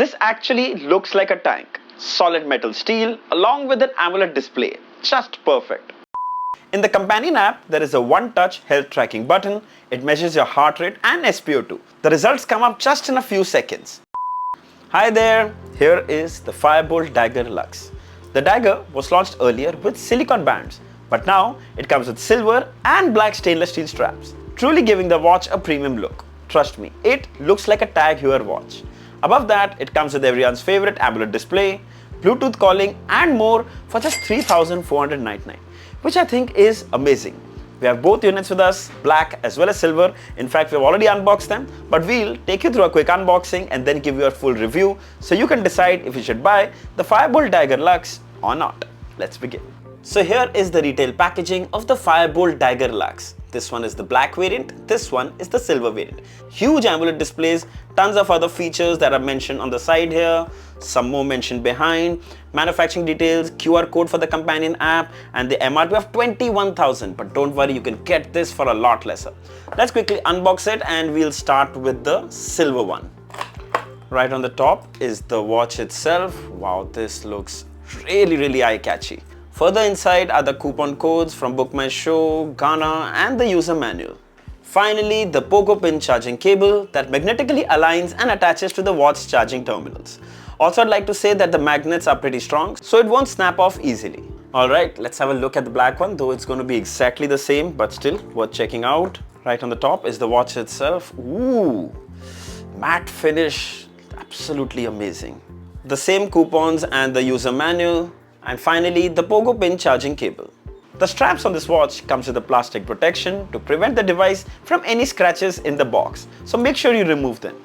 This actually looks like a tank. Solid metal steel along with an AMOLED display. Just perfect. In the companion app, there is a one-touch health tracking button. It measures your heart rate and SpO2. The results come up just in a few seconds. Hi there, here is the Firebolt Dagger Luxe. The Dagger was launched earlier with silicone bands, but now it comes with silver and black stainless steel straps, truly giving the watch a premium look. Trust me, it looks like a Tag Heuer watch. Above that, it comes with everyone's favorite AMOLED display, Bluetooth calling and more for just $3,499, which I think is amazing. We have both units with us, black as well as silver. In fact, we've already unboxed them, but we'll take you through a quick unboxing and then give you a full review so you can decide if you should buy the Firebolt Dagger Luxe or not. Let's begin. So here is the retail packaging of the Firebolt Dagger Luxe. This one is the black variant, this one is the silver variant. Huge AMOLED displays, tons of other features that are mentioned on the side here, some more mentioned behind, manufacturing details, QR code for the companion app, and the MRP of 21,000. But don't worry, you can get this for a lot lesser. Let's quickly unbox it and we'll start with the silver one. Right on the top is the watch itself. Wow, this looks really eye-catchy. Further inside are the coupon codes from Book My Show, Gaana and the user manual. Finally, the Poco pin charging cable that magnetically aligns and attaches to the watch charging terminals. Also, I'd like to say that the magnets are pretty strong, so it won't snap off easily. Alright, let's have a look at the black one, though it's going to be exactly the same, but still worth checking out. Right on the top is the watch itself. Ooh, matte finish, absolutely amazing. The same coupons and the user manual. And finally, the Poco pin charging cable. The straps on this watch comes with a plastic protection to prevent the device from any scratches in the box. So make sure you remove them.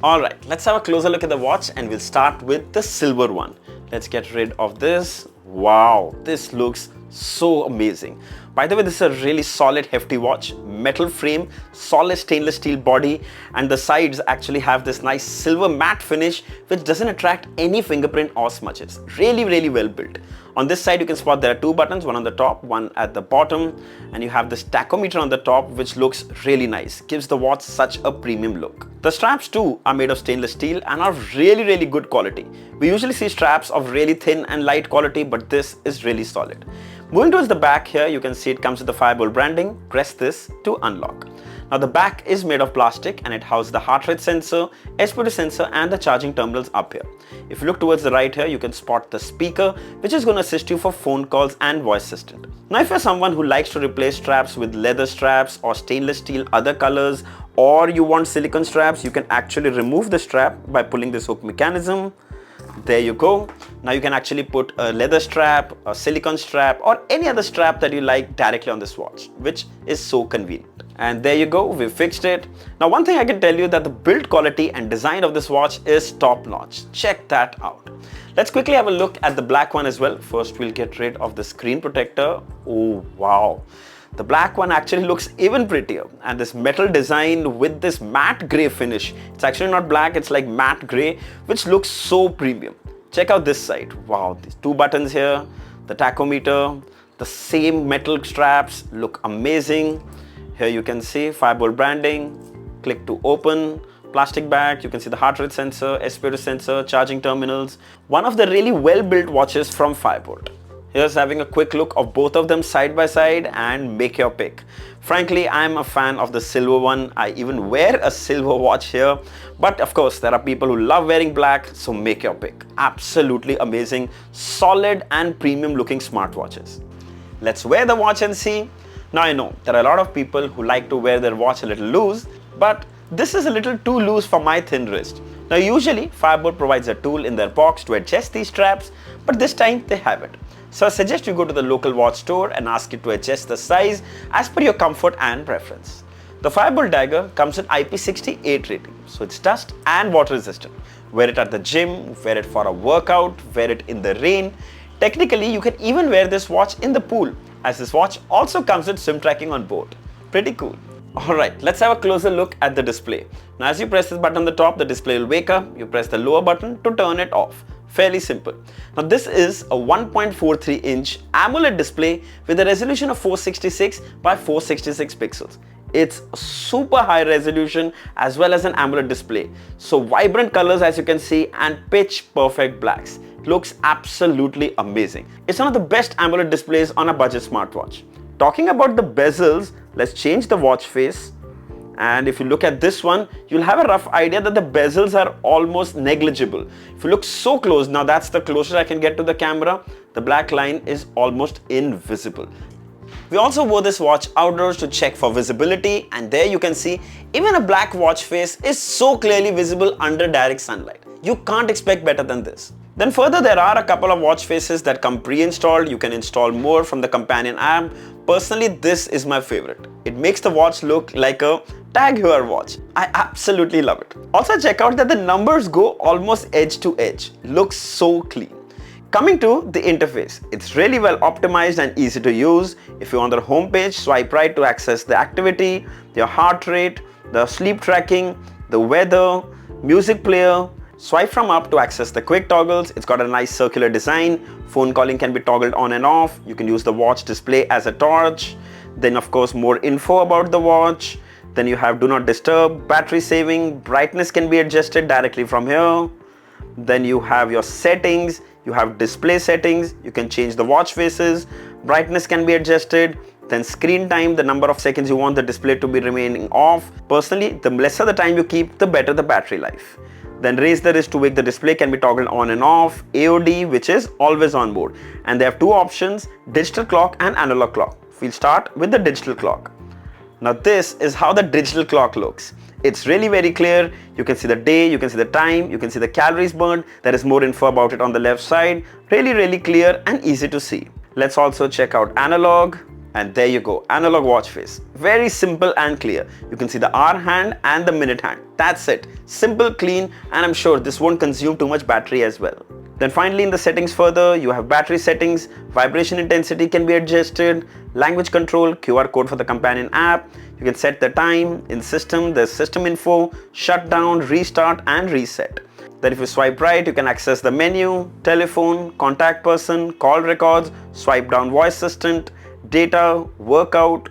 Alright, let's have a closer look at the watch and we'll start with the silver one. Let's get rid of this. Wow, this looks so amazing. By the way, this is a really solid, hefty watch. Metal frame, solid stainless steel body, and the sides actually have this nice silver matte finish which doesn't attract any fingerprint or smudges. Really well built. On this side, you can spot there are two buttons, one on the top, one at the bottom, and you have this tachometer on the top which looks really nice. Gives the watch such a premium look. The straps too are made of stainless steel and are really good quality. We usually see straps of really thin and light quality, but this is really solid. Moving towards the back here, you can see it comes with the Firebolt branding. Press this to unlock. Now the back is made of plastic and it houses the heart rate sensor, SpO2 sensor and the charging terminals up here. If you look towards the right here, you can spot the speaker which is going to assist you for phone calls and voice assistant. Now if you're someone who likes to replace straps with leather straps or stainless steel other colors, or you want silicone straps, you can actually remove the strap by pulling this hook mechanism. There you go. Now you can actually put a leather strap, a silicone strap or any other strap that you like directly on this watch, which is so convenient. And there you go, we fixed it. Now one thing I can tell you that the build quality and design of this watch is top notch. Check that out. Let's quickly have a look at the black one as well. First we'll get rid of the screen protector. Oh wow. The black one actually looks even prettier, and this metal design with this matte grey finish. It's actually not black, it's like matte grey, which looks so premium. Check out this side. Wow, these two buttons here, the tachometer, the same metal straps look amazing. Here you can see Firebolt branding, click to open, plastic back, you can see the heart rate sensor, SpO2 sensor, charging terminals. One of the really well built watches from Firebolt. Here's having a quick look of both of them side by side and make your pick. Frankly, I'm a fan of the silver one. I even wear a silver watch here. But of course, there are people who love wearing black, so make your pick. Absolutely amazing, solid and premium looking smartwatches. Let's wear the watch and see. Now I know there are a lot of people who like to wear their watch a little loose, but this is a little too loose for my thin wrist. Now usually, Firebolt provides a tool in their box to adjust these straps, but this time they have it. So I suggest you go to the local watch store and ask it to adjust the size as per your comfort and preference. The Firebolt Dagger comes with IP68 rating, so it's dust and water resistant. Wear it at the gym, wear it for a workout, wear it in the rain. Technically, you can even wear this watch in the pool, as this watch also comes with swim tracking on board. Pretty cool. Alright, let's have a closer look at the display. Now as you press this button on the top, the display will wake up. You press the lower button to turn it off. Fairly simple. Now this is a 1.43-inch AMOLED display with a resolution of 466 by 466 pixels. It's super high resolution as well as an AMOLED display. So vibrant colors as you can see and pitch perfect blacks. It looks absolutely amazing. It's one of the best AMOLED displays on a budget smartwatch. Talking about the bezels, let's change the watch face. And if you look at this one, you'll have a rough idea that the bezels are almost negligible. If you look so close, now that's the closest I can get to the camera, the black line is almost invisible. We also wore this watch outdoors to check for visibility, and there you can see even a black watch face is so clearly visible under direct sunlight. You can't expect better than this. Then further, there are a couple of watch faces that come pre-installed. You can install more from the companion app. Personally, this is my favorite. It makes the watch look like a tag heuer watch. I absolutely love it. Also check out that the numbers go almost edge to edge. Looks so clean. Coming to the interface, it's really well optimized and easy to use. If you're on the home page, swipe right to access the activity, your heart rate, the sleep tracking, the weather, music player. Swipe from up to access the quick toggles. It's got a nice circular design. Phone calling can be toggled on and off. You can use the watch display as a torch. Then of course more info about the watch. Then you have do not disturb, battery saving, brightness can be adjusted directly from here. Then you have your settings, you have display settings, you can change the watch faces, brightness can be adjusted. Then screen time, the number of seconds you want the display to be remaining off. Personally, the lesser the time you keep, the better the battery life. Then raise the wrist to wake the display can be toggled on and off. AOD, which is always on mode. And they have two options, digital clock and analog clock. We'll start with the digital clock. Now this is how the digital clock looks. It's really very clear. You can see the day, you can see the time, you can see the calories burned. There is more info about it on the left side. Really clear and easy to see. Let's also check out analog. And there you go, analog watch face. Very simple and clear. You can see the hour hand and the minute hand. That's it. Simple, clean, and I'm sure this won't consume too much battery as well. Then finally in the settings further, you have battery settings, vibration intensity can be adjusted, language control, QR code for the companion app. You can set the time. In system, there's system info, shutdown, restart and reset. Then if you swipe right, you can access the menu, telephone, contact person, call records, swipe down voice assistant, data, workout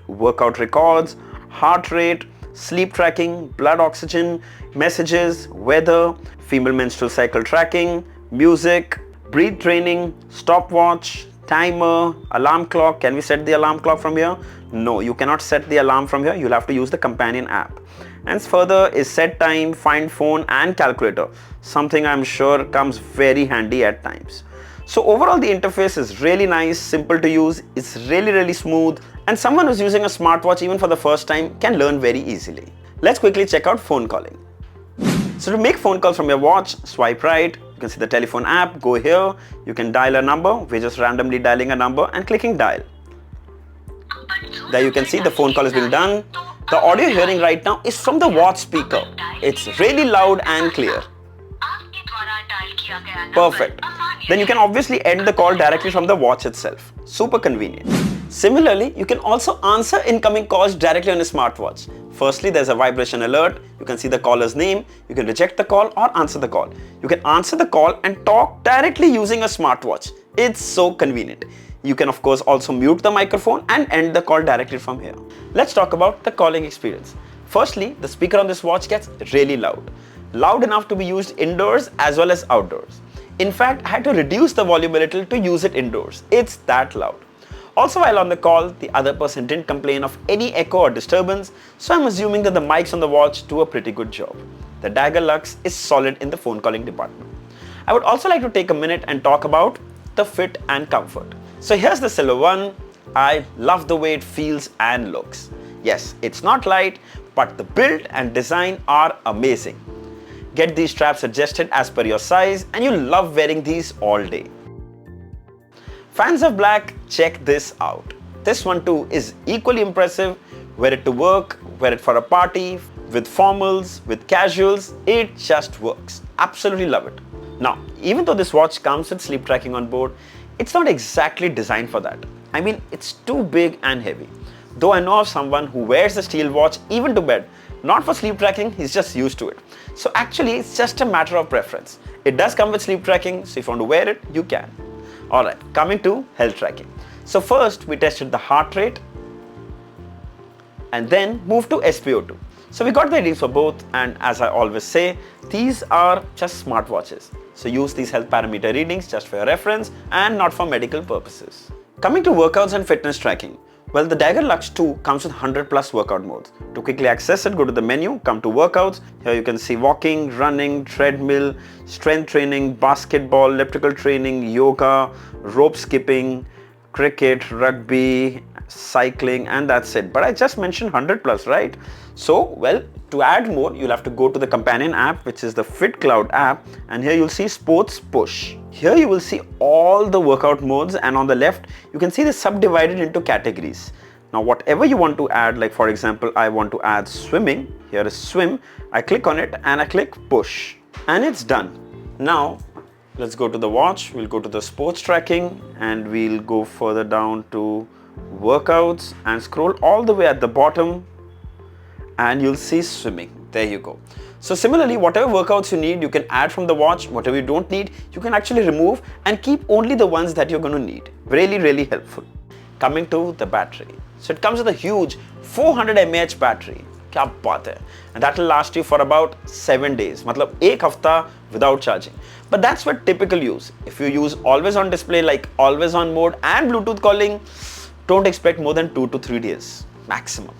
records, heart rate, sleep tracking, blood oxygen, messages, weather, female menstrual cycle tracking, music, breathe training, stopwatch, timer, alarm clock. Can we set the alarm clock from here? No, you cannot set the alarm from here. You'll have to use the companion app. And further is set time, find phone and calculator. Something I'm sure comes very handy at times. So overall the interface is really nice, simple to use, it's really smooth, and someone who's using a smartwatch even for the first time can learn very easily. Let's quickly check out phone calling. So to make phone calls from your watch, swipe right, you can see the telephone app, go here, you can dial a number, we're just randomly dialing a number and clicking dial. There you can see the phone call is being done. The audio you're hearing right now is from the watch speaker. It's really loud and clear. Perfect. Then you can obviously end the call directly from the watch itself. Super convenient. Similarly, you can also answer incoming calls directly on a smartwatch. Firstly, there's a vibration alert. You can see the caller's name. You can reject the call or answer the call. You can answer the call and talk directly using a smartwatch. It's so convenient. You can of course also mute the microphone and end the call directly from here. Let's talk about the calling experience. Firstly, the speaker on this watch gets really loud. Loud enough to be used indoors as well as outdoors. In fact, I had to reduce the volume a little to use it indoors. It's that loud. Also, while on the call, the other person didn't complain of any echo or disturbance, so I'm assuming that the mics on the watch do a pretty good job. The Dagger Lux is solid in the phone calling department. I would also like to take a minute and talk about the fit and comfort. So here's the silver one. I love the way it feels and looks. Yes, it's not light, but the build and design are amazing. Get these straps adjusted as per your size and you'll love wearing these all day. Fans of black, check this out. This one too is equally impressive. Wear it to work, wear it for a party, with formals, with casuals, it just works. Absolutely love it. Now, even though this watch comes with sleep tracking on board, it's not exactly designed for that. I mean, it's too big and heavy. Though I know of someone who wears a steel watch even to bed, not for sleep tracking, he's just used to it. So actually, it's just a matter of preference. It does come with sleep tracking, so if you want to wear it, you can. Alright, coming to health tracking. So first, we tested the heart rate, and then move to SpO2. So we got the readings for both, and as I always say, these are just smartwatches. So use these health parameter readings just for your reference and not for medical purposes. Coming to workouts and fitness tracking. Well, the Dagger Lux 2 comes with 100 plus workout modes. To quickly access it, go to the menu, come to workouts. Here you can see walking, running, treadmill, strength training, basketball, elliptical training, yoga, rope skipping, cricket, rugby, cycling, and that's it. But I just mentioned 100 plus, right? So, well, to add more, you'll have to go to the companion app, which is the FitCloud app, and here you'll see Sports Push. Here you will see all the workout modes, and on the left, you can see they subdivided into categories. Now, whatever you want to add, like for example, I want to add swimming. Here is swim. I click on it and I click push, and it's done. Now, let's go to the watch. We'll go to the sports tracking, and we'll go further down to workouts and scroll all the way at the bottom, and you'll see swimming. There you go. So similarly, whatever workouts you need, you can add from the watch. Whatever you don't need, you can actually remove and keep only the ones that you're going to need. Really, really helpful. Coming to the battery. So it comes with a huge 400 mAh battery. Kya baat hai? And that will last you for about 7 days. Matlab ek hafta without charging. But that's for typical use. If you use always on display like always on mode and Bluetooth calling, don't expect more than 2 to 3 days maximum.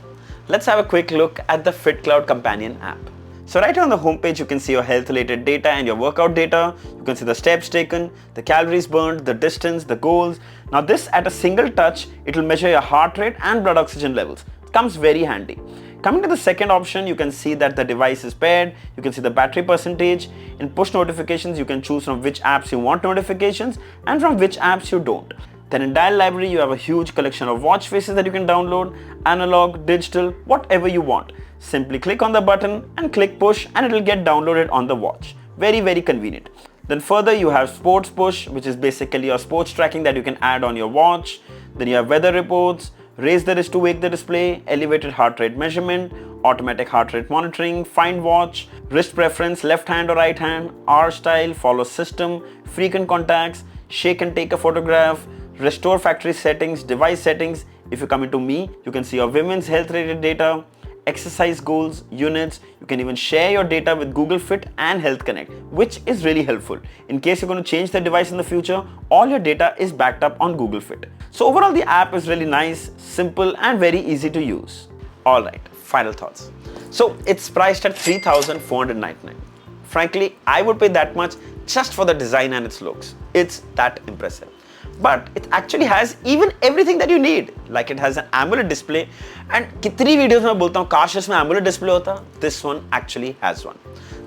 Let's have a quick look at the FitCloud companion app. So right here on the homepage, you can see your health related data and your workout data. You can see the steps taken, the calories burned, the distance, the goals. Now this at a single touch, it will measure your heart rate and blood oxygen levels. It comes very handy. Coming to the second option, you can see that the device is paired. You can see the battery percentage. In push notifications, you can choose from which apps you want notifications and from which apps you don't. Then in dial library, you have a huge collection of watch faces that you can download, analog, digital, whatever you want. Simply click on the button and click push, and it will get downloaded on the watch. Very, very convenient. Then further you have sports push, which is basically your sports tracking that you can add on your watch. Then you have weather reports, raise the wrist to wake the display, elevated heart rate measurement, automatic heart rate monitoring, find watch, wrist preference, left hand or right hand, R style, follow system, frequent contacts, shake and take a photograph, restore factory settings, device settings. If you come into me, you can see your women's health related data, exercise goals, units. You can even share your data with Google Fit and Health Connect, which is really helpful. In case you're going to change the device in the future, all your data is backed up on Google Fit. So overall, the app is really nice, simple, and very easy to use. Alright, final thoughts. So it's priced at $3,499. Frankly, I would pay that much just for the design and its looks. It's that impressive. But it actually has even everything that you need. Like it has an AMOLED display, and kitni videos mein bolta hu kash isme AMOLED display hota. This one actually has one.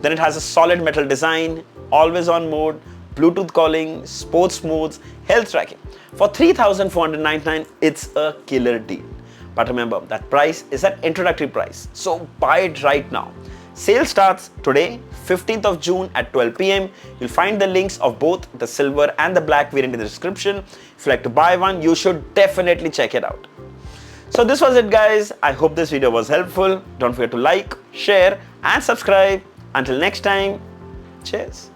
Then it has a solid metal design, always on mode, Bluetooth calling, sports modes, health tracking. For $3,499, it's a killer deal. But remember, that price is an introductory price. So buy it right now. Sale starts today, 15th of June at 12 p.m. You'll find the links of both the silver and the black variant in the description. If you'd like to buy one, you should definitely check it out. So this was it, guys. I hope this video was helpful. Don't forget to like, share, and subscribe. Until next time, cheers.